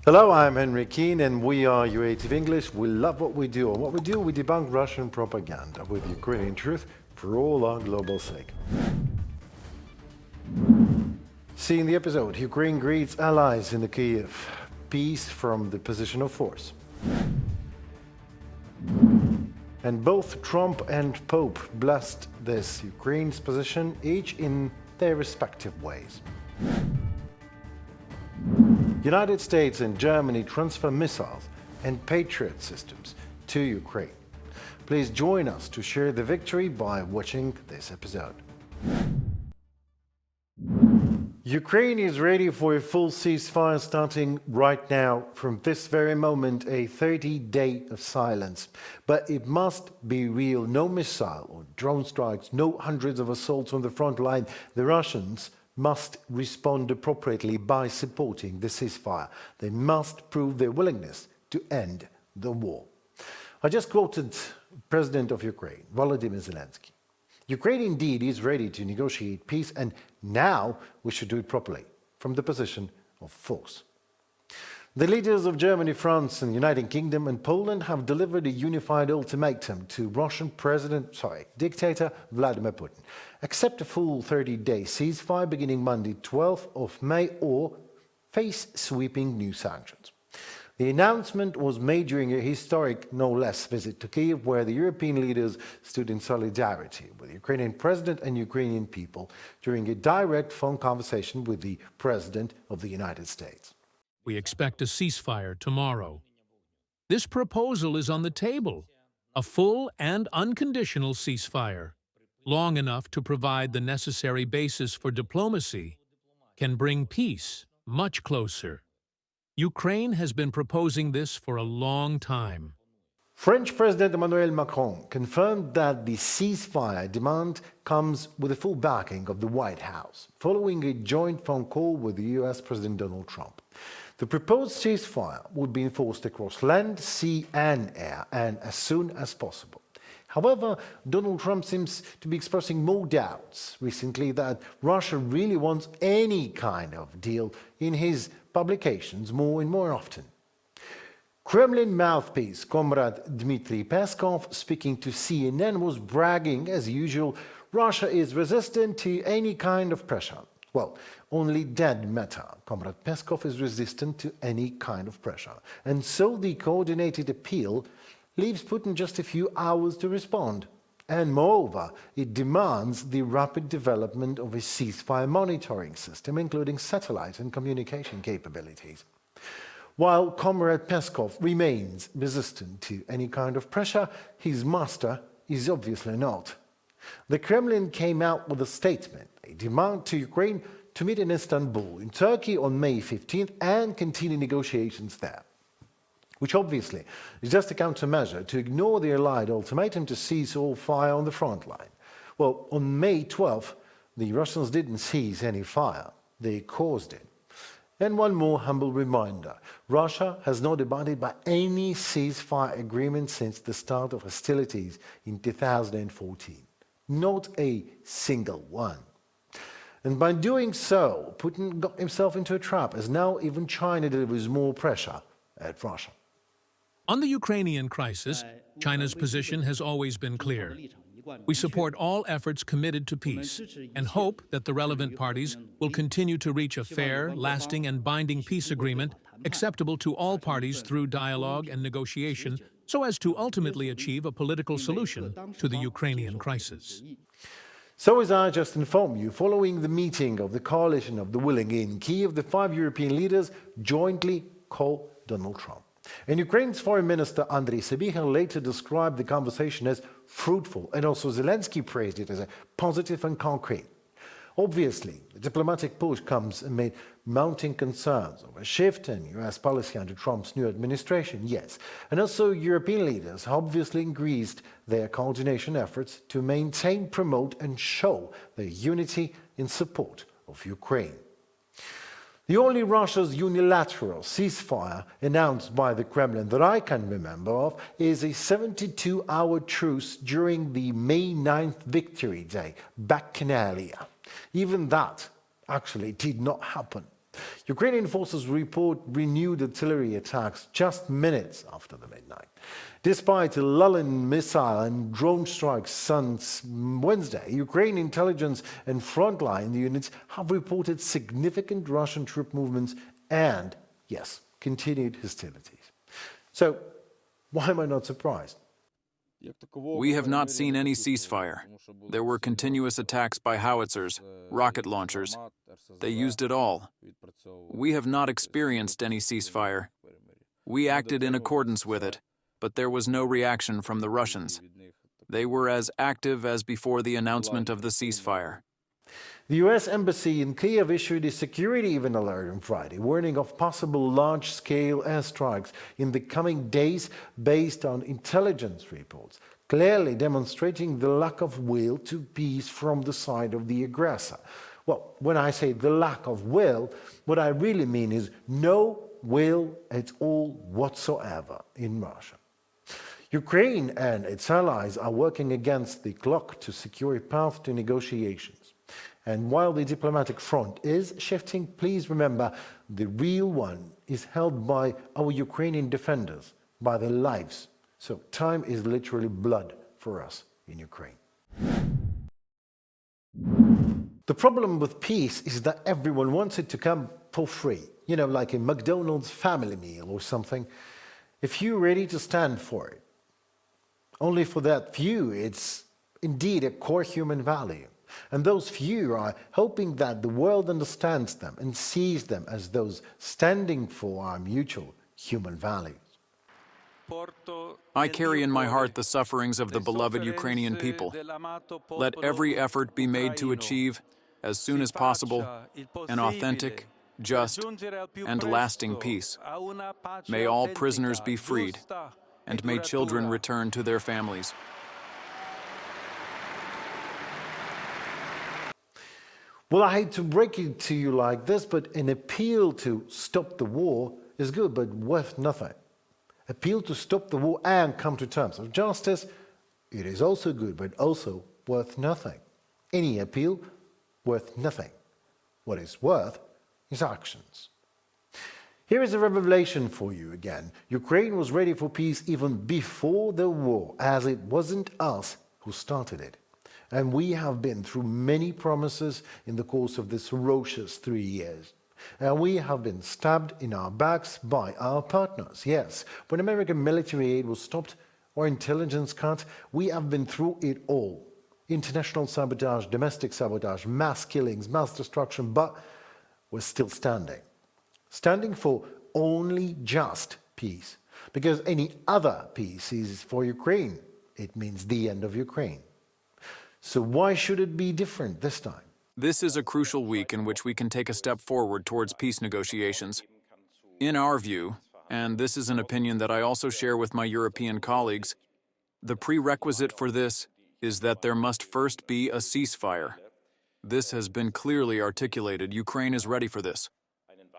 Hello, I'm Henry Keane and we are UATV English. We love what we do. And what we do, we debunk Russian propaganda with Ukrainian truth for all our global sake. See in the episode, Ukraine greets allies in the Kyiv. Peace from the position of force. And both Trump and Pope blessed this Ukraine's position, each in their respective ways. United States and Germany transfer missiles and Patriot systems to Ukraine. Please join us to share the victory by watching this episode. Ukraine is ready for a full ceasefire starting right now. From this very moment, a 30-day of silence. But it must be real. No missile or drone strikes, no hundreds of assaults on the front line. The Russians must respond appropriately by supporting the ceasefire. They must prove their willingness to end the war. I just quoted President of Ukraine, Volodymyr Zelenskyy. Ukraine indeed is ready to negotiate peace, and now we should do it properly, from the position of force. The leaders of Germany, France, and the United Kingdom and Poland have delivered a unified ultimatum to Russian dictator Vladimir Putin. Accept a full 30-day ceasefire beginning Monday, 12th of May, or face sweeping new sanctions. The announcement was made during a historic, no less, visit to Kyiv, where the European leaders stood in solidarity with the Ukrainian president and Ukrainian people during a direct phone conversation with the President of the United States. We expect a ceasefire tomorrow. This proposal is on the table, a full and unconditional ceasefire, long enough to provide the necessary basis for diplomacy, can bring peace much closer. Ukraine has been proposing this for a long time. French President Emmanuel Macron confirmed that the ceasefire demand comes with the full backing of the White House, following a joint phone call with the US President Donald Trump. The proposed ceasefire would be enforced across land, sea and air, and as soon as possible. However, Donald Trump seems to be expressing more doubts recently that Russia really wants any kind of deal in his publications more and more often. Kremlin mouthpiece Comrade Dmitry Peskov, speaking to CNN, was bragging, as usual, Russia is resistant to any kind of pressure. Well, only dead matter. Comrade Peskov is resistant to any kind of pressure. And so the coordinated appeal leaves Putin just a few hours to respond. And moreover, it demands the rapid development of a ceasefire monitoring system, including satellite and communication capabilities. While Comrade Peskov remains resistant to any kind of pressure, his master is obviously not. The Kremlin came out with a statement, a demand to Ukraine to meet in Istanbul, in Turkey, on May 15th and continue negotiations there, which obviously is just a countermeasure to ignore the Allied ultimatum to cease all fire on the front line. Well, on May 12th, the Russians didn't cease any fire, they caused it. And one more humble reminder, Russia has not abided by any ceasefire agreement since the start of hostilities in 2014. Not a single one. And by doing so, Putin got himself into a trap, as now even China delivers more pressure at Russia. On the Ukrainian crisis, China's position has always been clear. We support all efforts committed to peace and hope that the relevant parties will continue to reach a fair, lasting, and binding peace agreement acceptable to all parties through dialogue and negotiation, so as to ultimately achieve a political solution to the Ukrainian crisis. So, as I just informed you, following the meeting of the Coalition of the Willing in Kyiv, the 5 European leaders jointly called Donald Trump. And Ukraine's Foreign Minister Andriy Sybiha later described the conversation as fruitful, and also Zelenskyy praised it as a positive and concrete. Obviously, the diplomatic push comes amid mounting concerns over a shift in US policy under Trump's new administration, yes. And also European leaders obviously increased their coordination efforts to maintain, promote and show their unity in support of Ukraine. The only Russia's unilateral ceasefire announced by the Kremlin that I can remember of is a 72-hour truce during the May 9th Victory Day, Bacchanalia. Even that actually did not happen. Ukrainian forces report renewed artillery attacks just minutes after the midnight. Despite a lull in missile and drone strikes since Wednesday, Ukrainian intelligence and frontline units have reported significant Russian troop movements and, yes, continued hostilities. So, why am I not surprised? We have not seen any ceasefire. There were continuous attacks by howitzers, rocket launchers. They used it all. We have not experienced any ceasefire. We acted in accordance with it, but there was no reaction from the Russians. They were as active as before the announcement of the ceasefire. The U.S. Embassy in Kyiv issued a security event alert on Friday, warning of possible large-scale airstrikes in the coming days based on intelligence reports, clearly demonstrating the lack of will to peace from the side of the aggressor. Well, when I say the lack of will, what I really mean is no will at all whatsoever in Russia. Ukraine and its allies are working against the clock to secure a path to negotiations. And while the diplomatic front is shifting, please remember the real one is held by our Ukrainian defenders, by their lives. So time is literally blood for us in Ukraine. The problem with peace is that everyone wants it to come for free, like a McDonald's family meal or something. A few ready to stand for it. Only for that few, it's indeed a core human value. And those few are hoping that the world understands them and sees them as those standing for our mutual human values. I carry in my heart the sufferings of the beloved Ukrainian people. Let every effort be made to achieve, as soon as possible, an authentic, just, and lasting peace. May all prisoners be freed, and may children return to their families. Well, I hate to break it to you like this, but an appeal to stop the war is good, but worth nothing. Appeal to stop the war and come to terms of justice, it is also good, but also worth nothing. Any appeal, worth nothing. What is worth is actions. Here is a revelation for you again. Ukraine was ready for peace even before the war, as it wasn't us who started it. And we have been through many promises in the course of this ferocious 3 years. And we have been stabbed in our backs by our partners. Yes, when American military aid was stopped or intelligence cut, we have been through it all. International sabotage, domestic sabotage, mass killings, mass destruction, but we're still standing. Standing for only just peace. Because any other peace is for Ukraine. It means the end of Ukraine. So why should it be different this time? This is a crucial week in which we can take a step forward towards peace negotiations. In our view, and this is an opinion that I also share with my European colleagues, the prerequisite for this is that there must first be a ceasefire. This has been clearly articulated. Ukraine is ready for this.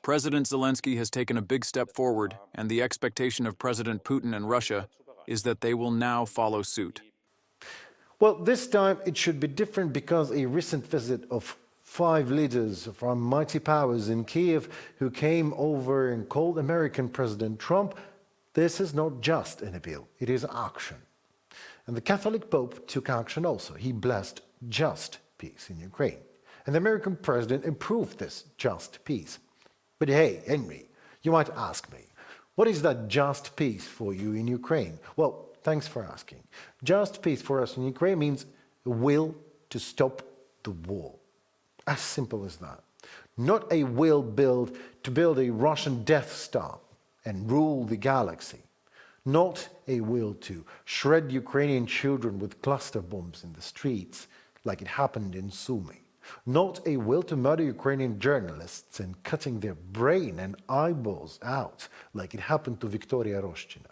President Zelenskyy has taken a big step forward, and the expectation of President Putin and Russia is that they will now follow suit. Well, this time it should be different because a recent visit of 5 leaders from mighty powers in Kyiv who came over and called American President Trump, this is not just an appeal, it is action. And the Catholic Pope took action also. He blessed just peace in Ukraine. And the American president approved this just peace. But hey, Henry, you might ask me, what is that just peace for you in Ukraine? Well, thanks for asking. Just peace for us in Ukraine means a will to stop the war. As simple as that. Not a will to build a Russian Death Star and rule the galaxy. Not a will to shred Ukrainian children with cluster bombs in the streets like it happened in Sumy. Not a will to murder Ukrainian journalists and cutting their brain and eyeballs out like it happened to Victoria Roshchina.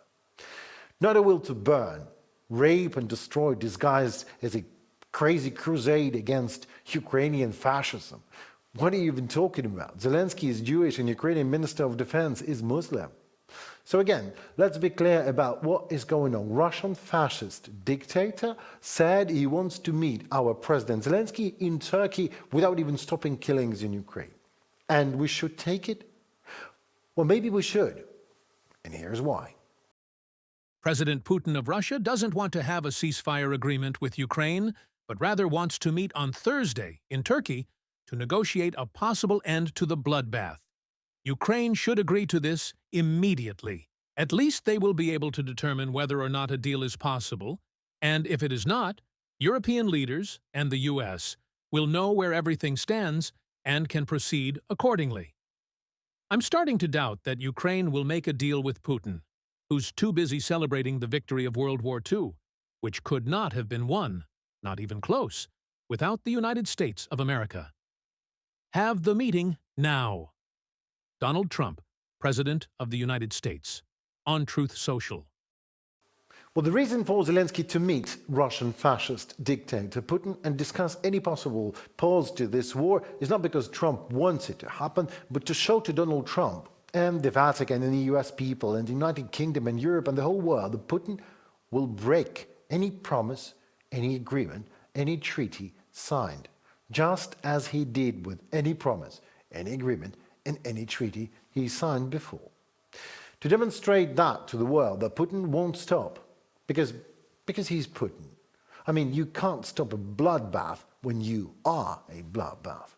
Not a will to burn, rape and destroy disguised as a crazy crusade against Ukrainian fascism. What are you even talking about? Zelenskyy is Jewish and Ukrainian Minister of Defense is Muslim. So again, let's be clear about what is going on. Russian fascist dictator said he wants to meet our President Zelenskyy in Turkey without even stopping killings in Ukraine. And we should take it? Well, maybe we should. And here's why. President Putin of Russia doesn't want to have a ceasefire agreement with Ukraine, but rather wants to meet on Thursday in Turkey to negotiate a possible end to the bloodbath. Ukraine should agree to this immediately. At least they will be able to determine whether or not a deal is possible, and if it is not, European leaders and the U.S. will know where everything stands and can proceed accordingly. I'm starting to doubt that Ukraine will make a deal with Putin, who's too busy celebrating the victory of World War II, which could not have been won, not even close, without the United States of America. Have the meeting now. Donald Trump, President of the United States, on Truth Social. Well, the reason for Zelenskyy to meet Russian fascist dictator Putin and discuss any possible pause to this war is not because Trump wants it to happen, but to show to Donald Trump and the Vatican and the US people and the United Kingdom and Europe and the whole world that Putin will break any promise, any agreement, any treaty signed, just as he did with any promise, any agreement, and any treaty he signed before. To demonstrate that to the world that Putin won't stop, because he's Putin. I mean, you can't stop a bloodbath when you are a bloodbath.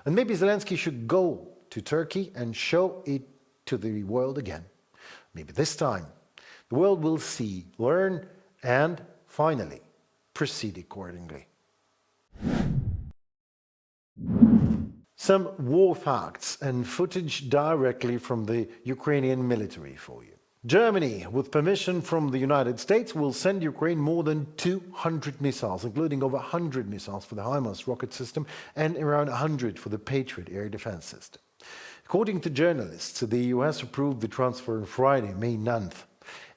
And maybe Zelenskyy should go to Turkey and show it to the world again. Maybe this time the world will see, learn, and finally proceed accordingly. Some war facts and footage directly from the Ukrainian military for you. Germany, with permission from the United States, will send Ukraine more than 200 missiles, including over 100 missiles for the HIMARS rocket system and around 100 for the Patriot air defense system. According to journalists, the US approved the transfer on Friday, May 9th.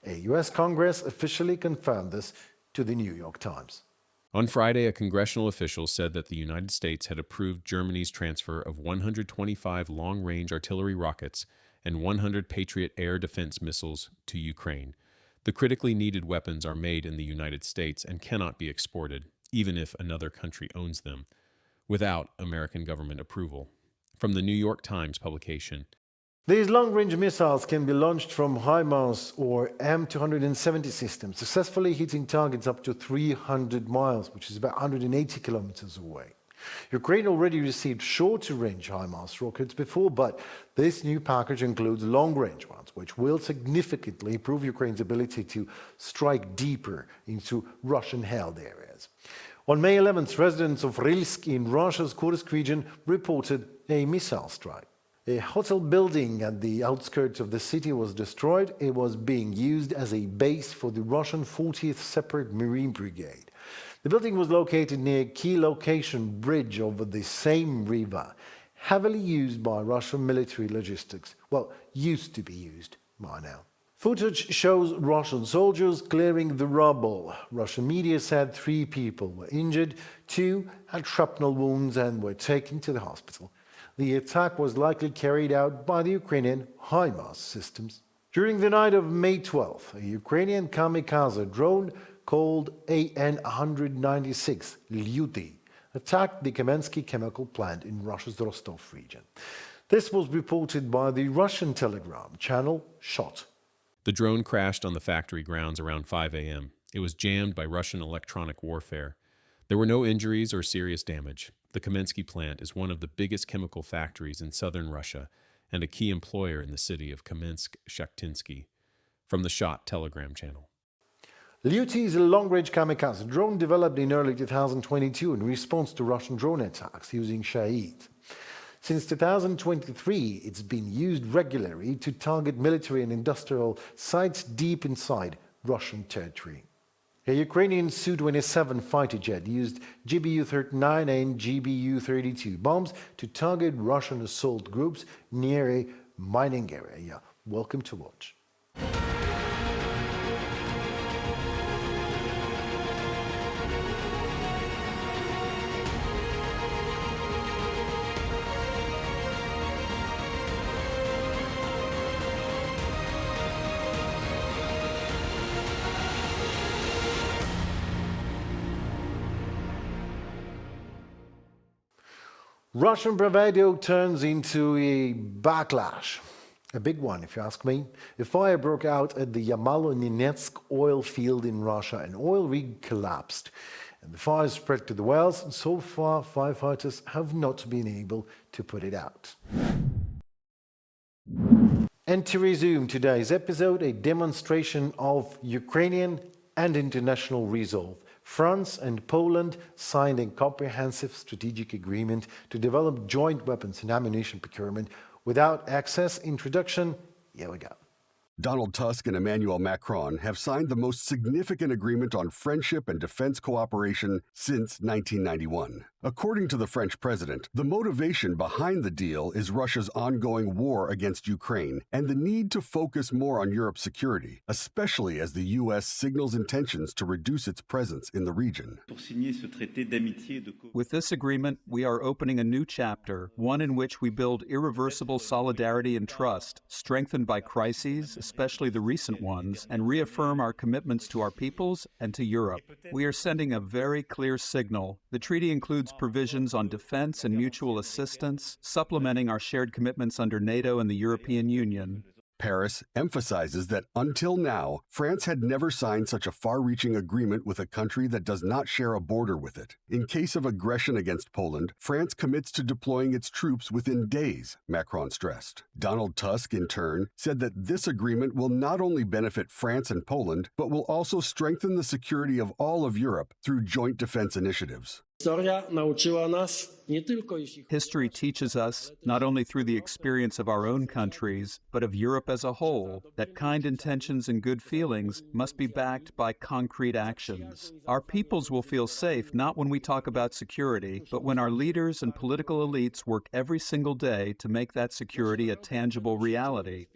A US Congress officially confirmed this to the New York Times. On Friday, a congressional official said that the United States had approved Germany's transfer of 125 long-range artillery rockets and 100 Patriot air defense missiles to Ukraine. The critically needed weapons are made in the United States and cannot be exported, even if another country owns them, without American government approval. From the New York Times publication. These long-range missiles can be launched from HIMARS or M270 systems, successfully hitting targets up to 300 miles, which is about 180 kilometers away. Ukraine already received shorter-range HIMARS rockets before, but this new package includes long-range ones, which will significantly improve Ukraine's ability to strike deeper into Russian-held areas. On May 11th, residents of Rylsk in Russia's Kursk region reported a missile strike. A hotel building at the outskirts of the city was destroyed. It was being used as a base for the Russian 40th Separate Marine Brigade. The building was located near a key location bridge over the same river, heavily used by Russian military logistics. Well, used to be used by now. Footage shows Russian soldiers clearing the rubble. Russian media said 3 people were injured, 2 had shrapnel wounds and were taken to the hospital. The attack was likely carried out by the Ukrainian HIMARS systems. During the night of May 12th, a Ukrainian kamikaze drone called AN-196 Lyuty attacked the Kamensky chemical plant in Russia's Rostov region. This was reported by the Russian Telegram channel Shot. The drone crashed on the factory grounds around 5 a.m. It was jammed by Russian electronic warfare. There were no injuries or serious damage. The Kamensky plant is one of the biggest chemical factories in southern Russia and a key employer in the city of Kamensk-Shakhtinsky. From the Shot Telegram channel. Lyuty is a long-range kamikaze drone developed in early 2022 in response to Russian drone attacks using Shahid. Since 2023, it's been used regularly to target military and industrial sites deep inside Russian territory. A Ukrainian Su-27 fighter jet used GBU-39 and GBU-32 bombs to target Russian assault groups near a mining area. Welcome to watch. Russian bravado turns into a backlash. A big one, if you ask me. A fire broke out at the Yamalo-Nenetsk oil field in Russia. An oil rig collapsed, and the fire spread to the wells, and so far firefighters have not been able to put it out. And to resume today's episode, a demonstration of Ukrainian and international resolve. France and Poland signed a comprehensive strategic agreement to develop joint weapons and ammunition procurement without access introduction. Here we go. Donald Tusk and Emmanuel Macron have signed the most significant agreement on friendship and defense cooperation since 1991. According to the French president, the motivation behind the deal is Russia's ongoing war against Ukraine and the need to focus more on Europe's security, especially as the U.S. signals intentions to reduce its presence in the region. With this agreement, we are opening a new chapter, one in which we build irreversible solidarity and trust, strengthened by crises, especially the recent ones, and reaffirm our commitments to our peoples and to Europe. We are sending a very clear signal. The treaty includes provisions on defense and mutual assistance, supplementing our shared commitments under NATO and the European Union. Paris emphasizes that until now, France had never signed such a far-reaching agreement with a country that does not share a border with it. In case of aggression against Poland, France commits to deploying its troops within days, Macron stressed. Donald Tusk, in turn, said that this agreement will not only benefit France and Poland, but will also strengthen the security of all of Europe through joint defense initiatives. History teaches us, not only through the experience of our own countries, but of Europe as a whole, that kind intentions and good feelings must be backed by concrete actions. Our peoples will feel safe not when we talk about security, but when our leaders and political elites work every single day to make that security a tangible reality.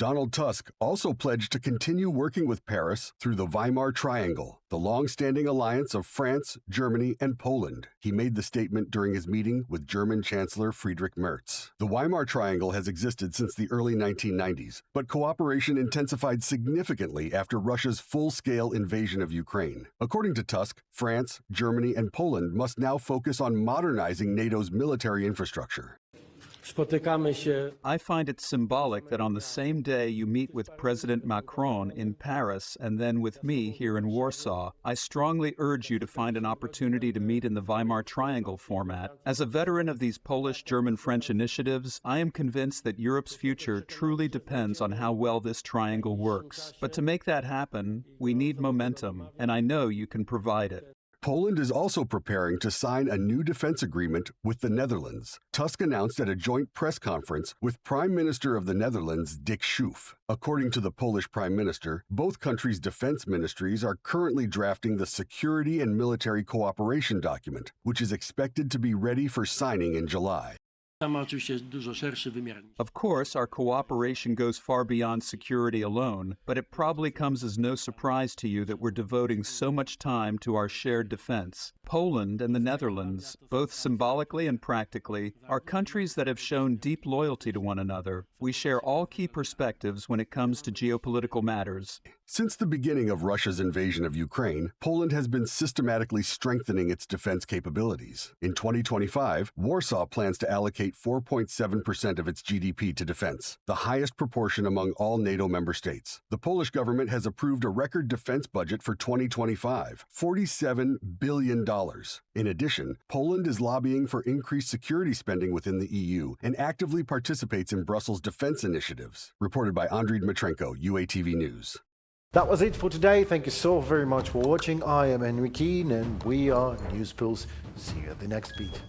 Donald Tusk also pledged to continue working with Paris through the Weimar Triangle, the long-standing alliance of France, Germany, and Poland. He made the statement during his meeting with German Chancellor Friedrich Merz. The Weimar Triangle has existed since the early 1990s, but cooperation intensified significantly after Russia's full-scale invasion of Ukraine. According to Tusk, France, Germany, and Poland must now focus on modernizing NATO's military infrastructure. I find it symbolic that on the same day you meet with President Macron in Paris and then with me here in Warsaw, I strongly urge you to find an opportunity to meet in the Weimar Triangle format. As a veteran of these Polish, German, French initiatives, I am convinced that Europe's future truly depends on how well this triangle works. But to make that happen, we need momentum, and I know you can provide it. Poland is also preparing to sign a new defense agreement with the Netherlands. Tusk announced at a joint press conference with Prime Minister of the Netherlands, Dick Schoof. According to the Polish Prime Minister, both countries' defense ministries are currently drafting the Security and Military Cooperation document, which is expected to be ready for signing in July. Of course, our cooperation goes far beyond security alone, but it probably comes as no surprise to you that we're devoting so much time to our shared defense. Poland and the Netherlands, both symbolically and practically, are countries that have shown deep loyalty to one another. We share all key perspectives when it comes to geopolitical matters. Since the beginning of Russia's invasion of Ukraine, Poland has been systematically strengthening its defense capabilities. In 2025, Warsaw plans to allocate 4.7% of its GDP to defense, the highest proportion among all NATO member states. The Polish government has approved a record defense budget for 2025, $47 billion. In addition, Poland is lobbying for increased security spending within the EU and actively participates in Brussels' defense initiatives. Reported by Andriy Dmitrenko, UATV News. That was it for today. Thank you so very much for watching. I am Henry Keane and we are News Pulse. See you at the next beat.